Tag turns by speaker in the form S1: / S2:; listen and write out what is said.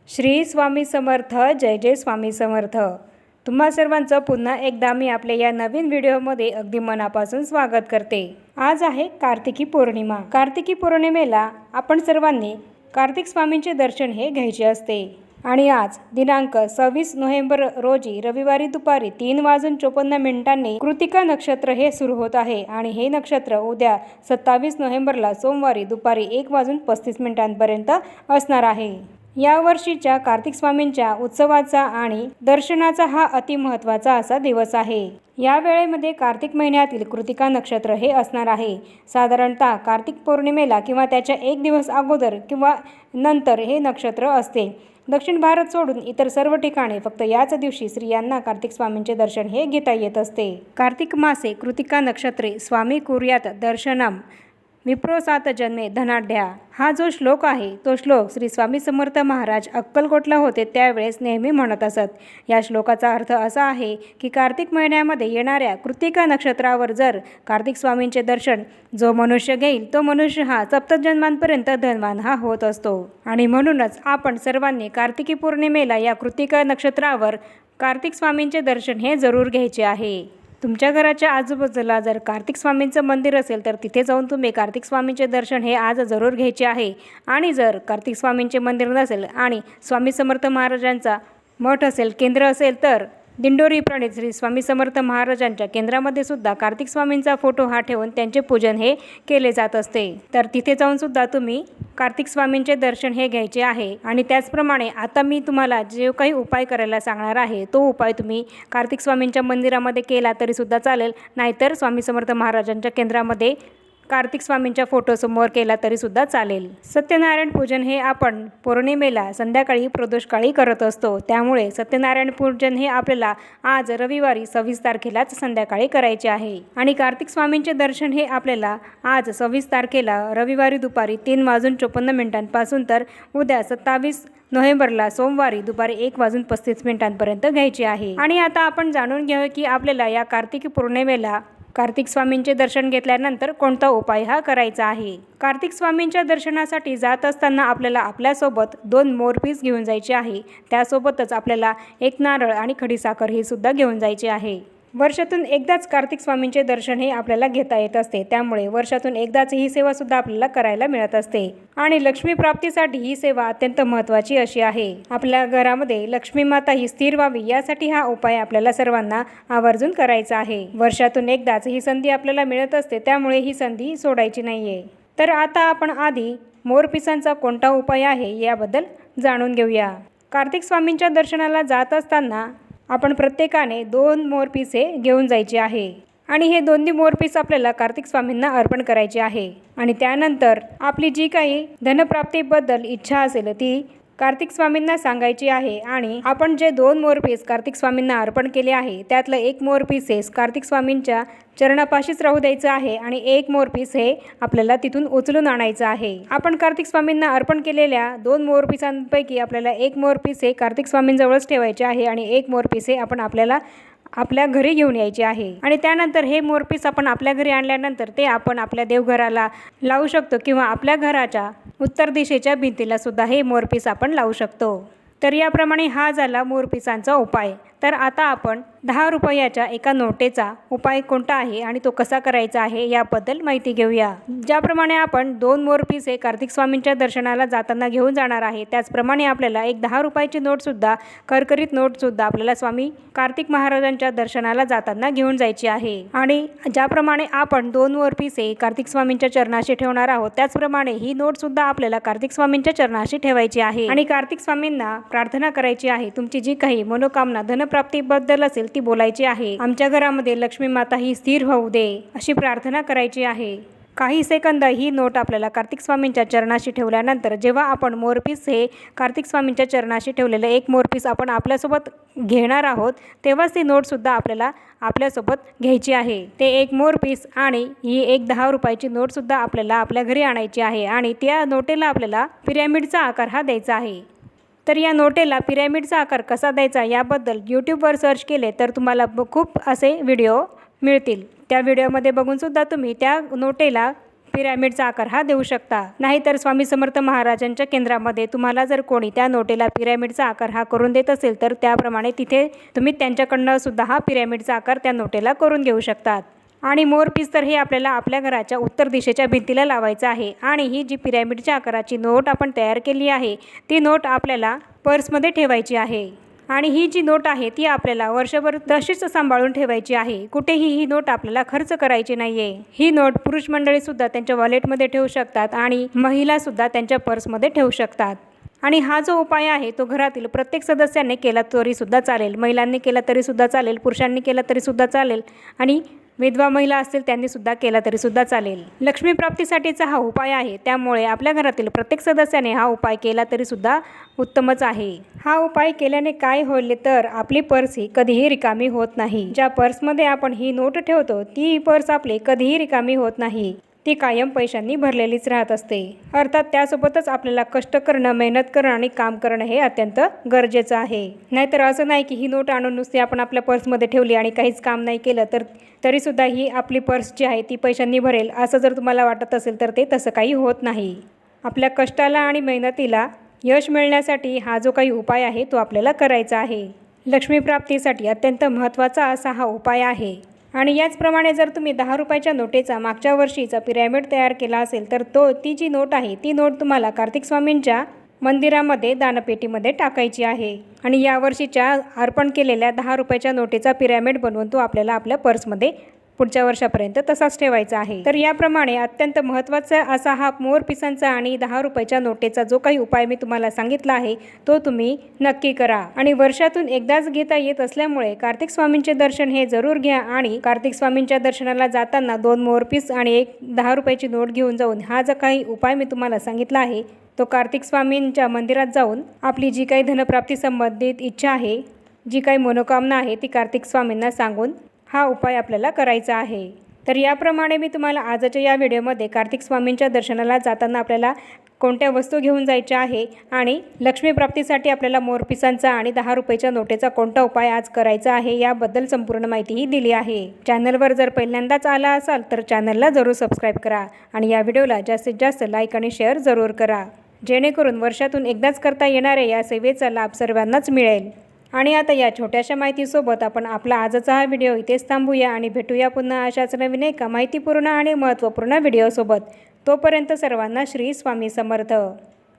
S1: श्री स्वामी समर्थ. जय जय स्वामी समर्थ. तुम्हा सर्वांचं पुन्हा एकदा मी आपल्या या नवीन व्हिडिओमध्ये अगदी मनापासून स्वागत करते. आज आहे कार्तिकी पौर्णिमा. कार्तिकी पौर्णिमेला आपण सर्वांनी कार्तिक स्वामींचे दर्शन हे घ्यायचे असते आणि आज दिनांक 26 नोव्हेंबर रोजी रविवारी दुपारी 3:54 कृतिका नक्षत्र हे सुरू होत आहे आणि हे नक्षत्र उद्या 27 नोव्हेंबरला सोमवारी दुपारी 1:35 असणार आहे. या वर्षीच्या कार्तिक स्वामींच्या उत्सवाचा आणि दर्शनाचा हा अतिमहत्त्वाचा असा दिवस आहे. या वेळेमध्ये कार्तिक महिन्यातील कृतिका नक्षत्र हे असणार आहे. साधारणतः कार्तिक पौर्णिमेला किंवा त्याच्या एक दिवस अगोदर किंवा नंतर हे नक्षत्र असते. दक्षिण भारत सोडून इतर सर्व ठिकाणी फक्त याच दिवशी स्त्रियांना कार्तिक स्वामींचे दर्शन हे घेता येत असते. कार्तिक मासे कृतिका नक्षत्रे स्वामी कुर्यात दर्शनम विप्रो सात जन्मे धनाढ्या हा जो श्लोक आहे तो श्लोक श्री स्वामी समर्थ महाराज अक्कलकोटला होते त्यावेळेस नेहमी म्हणत असत. या श्लोकाचा अर्थ असा आहे की कार्तिक महिन्यामध्ये येणाऱ्या कृतिका नक्षत्रावर जर कार्तिक स्वामींचे दर्शन जो मनुष्य घेईल तो मनुष्य हा सप्तजन्मांपर्यंत धनवान हा होत असतो. आणि म्हणूनच आपण सर्वांनी कार्तिकी पौर्णिमेला या कृतिका नक्षत्रावर कार्तिक स्वामींचे दर्शन हे जरूर घ्यायचे आहे. तुमच्या घराच्या आजूबाजूला जर कार्तिक स्वामींचं मंदिर असेल तर तिथे जाऊन तुम्ही कार्तिक स्वामींचे दर्शन हे आज जरूर घ्यायचे आहे. आणि जर कार्तिक स्वामींचे मंदिर नसेल आणि स्वामी समर्थ महाराजांचा मठ असेल, केंद्र असेल तर दिंडोरी प्रणित श्री स्वामी समर्थ महाराजांच्या केंद्रामध्ये सुद्धा कार्तिक स्वामींचा फोटो हा ठेवून त्यांचे पूजन हे केले जात असते. तर तिथे जाऊन सुद्धा तुम्ही कार्तिक स्वामींचे दर्शन हे घ्यायचे आहे. आणि त्याचप्रमाणे आता मी तुम्हाला जे काही उपाय करायला सांगणार आहे तो उपाय तुम्ही कार्तिक स्वामींच्या मंदिरामध्ये केला तरीसुद्धा चालेल, नाहीतर स्वामी समर्थ महाराजांच्या केंद्रामध्ये कार्तिक स्वामींच्या फोटोसमोर केला तरीसुद्धा चालेल. सत्यनारायण पूजन हे आपण पौर्णिमेला संध्याकाळी प्रदोषकाळी करत असतो. त्यामुळे सत्यनारायण पूजन हे आपल्याला आज रविवारी 26 तारखेलाच संध्याकाळी करायचे आहे. आणि कार्तिक स्वामींचे दर्शन हे आपल्याला आज 26 तारखेला रविवारी दुपारी 3:54 तर उद्या 27 नोव्हेंबरला सोमवारी दुपारी 1:35 घ्यायचे आहे. आणि आता आपण जाणून घेऊ की आपल्याला या कार्तिकी पौर्णिमेला कार्तिक स्वामींचे दर्शन घेतल्यानंतर कोणता उपाय हा करायचा आहे. कार्तिक स्वामींच्या दर्शनासाठी जात असताना आपल्याला आपल्यासोबत 2 मोरपीस घेऊन जायचे आहे. त्यासोबतच आपल्याला 1 नारळ आणि खडीसाखर हे सुद्धा घेऊन जायचे आहे. वर्षातून एकदाच कार्तिक स्वामींचे दर्शन हे आपल्याला घेता येत असते. त्यामुळे वर्षातून एकदाच ही सेवा सुद्धा आपल्याला करायला मिळत असते. आणि लक्ष्मी प्राप्तीसाठी ही सेवा अत्यंत महत्त्वाची अशी आहे. आपल्या घरामध्ये लक्ष्मी माता ही स्थिर व्हावी यासाठी हा उपाय आपल्याला सर्वांना आवर्जून करायचा आहे. वर्षातून एकदाच ही संधी आपल्याला मिळत असते, त्यामुळे ही संधी सोडायची नाहीये. तर आता आपण आधी मोरपिसांचा कोणता उपाय आहे याबद्दल जाणून घेऊया. कार्तिक स्वामींच्या दर्शनाला जात असताना आपण प्रत्येकाने 2 मोरपीस हे घेऊन जायचे आहे. आणि हे 2 मोरपीस आपल्याला कार्तिक स्वामींना अर्पण करायचे आहे. आणि त्यानंतर आपली जी काही धनप्राप्तीबद्दल इच्छा असेल ती कार्तिक स्वामींना सांगायची आहे. आणि आपण जे 2 मोरपीस कार्तिक स्वामींना अर्पण केले आहे त्यातलं 1 मोरपीस हे कार्तिक स्वामींच्या चरणापाशीच राहू द्यायचं आहे आणि 1 मोरपीस हे आपल्याला तिथून उचलून आणायचं आहे. आपण कार्तिक स्वामींना अर्पण केलेल्या 2 मोरपिसांपैकी आपल्याला 1 मोरपीस हे कार्तिक स्वामींजवळच ठेवायचे आहे आणि 1 मोरपीस हे आपण आपल्या घरी घेऊन यायचे आहे. आणि त्यानंतर हे मोरपीस आपण आपल्या घरी आणल्यानंतर ते आपण आपल्या देवघराला लावू शकतो किंवा आपल्या घराच्या उत्तर दिशेच्या भिंतीला सुद्धा हे मोरपीस आपण लावू शकतो. तर याप्रमाणे हा झाला मोरपिसांचा उपाय. तर आता आपण 10 रुपयाच्या एका नोटेचा उपाय कोणता आहे आणि तो कसा करायचा आहे याबद्दल माहिती घेऊया. ज्याप्रमाणे आपण 2 मोरपीस हे कार्तिक स्वामींच्या दर्शनाला जाताना घेऊन जाणार आहे त्याचप्रमाणे आपल्याला एक 10 रुपयाची नोटसुद्धा करकरीत नोटसुद्धा आपल्याला स्वामी कार्तिक महाराजांच्या दर्शनाला जाताना घेऊन जायची आहे. आणि ज्याप्रमाणे आपण 2 मोरपीस हे कार्तिक स्वामींच्या चरणाशी ठेवणार आहोत त्याचप्रमाणे ही नोटसुद्धा आपल्याला कार्तिक स्वामींच्या चरणाशी ठेवायची आहे. आणि कार्तिक स्वामींना प्रार्थना करायची आहे. तुमची जी काही मनोकामना धनप्राप्तीबद्दल असेल ती बोलायची आहे. आमच्या घरामध्ये लक्ष्मी माता ही स्थिर होऊ दे अशी प्रार्थना करायची आहे. काही सेकंद ही नोट आपल्याला कार्तिक स्वामींच्या चरणाशी ठेवल्यानंतर जेव्हा आपण मोरपीस हे कार्तिक स्वामींच्या चरणाशी ठेवलेलं 1 मोरपीस आपण आपल्यासोबत घेणार आहोत तेव्हाच ती नोटसुद्धा आपल्याला आपल्यासोबत घ्यायची आहे. ते 1 मोरपीस आणि ही एक 10 रुपयाची नोटसुद्धा आपल्याला आपल्या घरी आणायची आहे. आणि त्या नोटेला आपल्याला पिरॅमिडचा आकार हा द्यायचा आहे. तर या नोटेला पिरॅमिडचा आकार कसा द्यायचा याबद्दल यूट्यूबवर सर्च केले तर तुम्हाला खूप असे व्हिडिओ मिळतील. त्या व्हिडिओमध्ये बघून सुद्धा तुम्ही त्या नोटेला पिरॅमिडचा आकार हा देऊ शकता। नाहीतर स्वामी समर्थ महाराजांच्या केंद्रामध्ये तुम्हाला जर कोणी त्या नोटेला पिरॅमिडचा आकार हा करून देत असेल तर त्याप्रमाणे तिथे तुम्ही त्यांच्याकडनं सुद्धा हा पिरॅमिडचा आकार त्या नोटेला करून घेऊ शकतात। आणि मोरपीस तर हे आपल्याला आपल्या घराच्या उत्तर दिशेच्या भिंतीला लावायचं आहे। आणि ही जी पिरॅमिडच्या आकाराची नोट आपण तयार केली आहे ती नोट आपल्याला पर्समध्ये ठेवायची आहे। आणि ही जी नोट आहे ती आपल्याला वर्षभर तशीच सांभाळून ठेवायची आहे। कुठेही ही नोट आपल्याला खर्च करायची नाहीये। ही नोट पुरुष मंडळी सुद्धा त्यांच्या वॉलेटमध्ये ठेवू शकतात आणि महिला सुद्धा त्यांच्या पर्समध्ये ठेवू शकतात। आणि हा जो उपाय आहे तो घरातील प्रत्येक सदस्याने केला तरी सुद्धा चालेल। महिलांनी केला तरी सुद्धा चालेल, पुरुषांनी केला तरी सुद्धा चालेल आणि विधवा महिला असतील त्यांनी सुद्धा केला तरी सुद्धा चालेल। लक्ष्मी प्राप्तीसाठीचा हा उपाय आहे, त्यामुळे आपल्या घरातील प्रत्येक सदस्याने हा उपाय केला तरी सुद्धा उत्तमच आहे। हा उपाय केल्याने काय होईल तर आपली पर्स ही कधीही रिकामी होत नाही। ज्या पर्समध्ये आपण ही नोट ठेवतो ती पर्स आपली कधीही रिकामी होत नाही, ती कायम पैशांनी भरलेलीच राहत असते। अर्थात त्यासोबतच आपल्याला कष्ट करणं, मेहनत करणं आणि काम करणं हे अत्यंत गरजेचं आहे। नाहीतर असं नाही की ही नोट आणून नुसती आपण आपल्या पर्समध्ये ठेवली आणि काहीच काम नाही केलं तर तरीसुद्धा ही आपली पर्स जी आहे ती पैशांनी भरेल असं जर तुम्हाला वाटत असेल तर ते तसं काही होत नाही। आपल्या कष्टाला आणि मेहनतीला यश मिळण्यासाठी हा जो काही उपाय आहे तो आपल्याला करायचा आहे। लक्ष्मी प्राप्तीसाठी अत्यंत महत्त्वाचा असा हा उपाय आहे। आणि याचप्रमाणे जर तुम्ही 10 रुपयाच्या नोटेचा मागच्या वर्षीचा पिरॅमिड तयार केला असेल तर ती जी नोट आहे ती नोट तुम्हाला कार्तिक स्वामींच्या मंदिरामध्ये दानपेटीमध्ये टाकायची आहे। आणि या वर्षीच्या अर्पण केलेल्या 10 रुपयाच्या नोटेचा पिरॅमिड बनवून तो आपल्याला आपल्या पर्समध्ये पुढच्या वर्षापर्यंत तसाच ठेवायचा आहे। तर याप्रमाणे अत्यंत महत्त्वाचा असा हा मोरपिसांचा आणि 10 रुपयाच्या नोटेचा जो काही उपाय मी तुम्हाला सांगितला आहे तो तुम्ही नक्की करा। आणि वर्षातून एकदाच घेता येत असल्यामुळे कार्तिक स्वामींचे दर्शन हे जरूर घ्या। आणि कार्तिक स्वामींच्या दर्शनाला जाताना 2 मोरपीस आणि 1 10 रुपयाची नोट घेऊन जाऊन हा जो काही उपाय मी तुम्हाला सांगितला आहे तो कार्तिक स्वामींच्या मंदिरात जाऊन आपली जी काही धनप्राप्ती संबंधित इच्छा आहे, जी काही मनोकामना आहे ती कार्तिक स्वामींना सांगून हा उपाय आपल्याला करायचा आहे। तर याप्रमाणे मी तुम्हाला आजच्या या व्हिडिओमध्ये कार्तिक स्वामींच्या दर्शनाला जाताना आपल्याला कोणत्या वस्तू घेऊन जायच्या आहे आणि लक्ष्मी प्राप्तीसाठी आपल्याला मोरपिसांचा आणि 10 रुपयाच्या नोटेचा कोणता उपाय आज करायचा आहे याबद्दल संपूर्ण माहितीही दिली आहे। चॅनलवर जर पहिल्यांदाच आला असाल तर चॅनलला जरूर सबस्क्राईब करा आणि या व्हिडिओला जास्तीत जास्त लाईक आणि शेअर जरूर करा, जेणेकरून वर्षातून एकदाच करता येणाऱ्या या सेवेचा लाभ सर्वांनाच मिळेल। आणि आता या छोट्याशा माहितीसोबत आपण आपला आजचा हा व्हिडिओ इथेच थांबूया आणि भेटूया पुन्हा अशाच नवीन एका माहितीपूर्ण आणि महत्त्वपूर्ण व्हिडिओसोबत। तोपर्यंत सर्वांना श्री स्वामी समर्थ।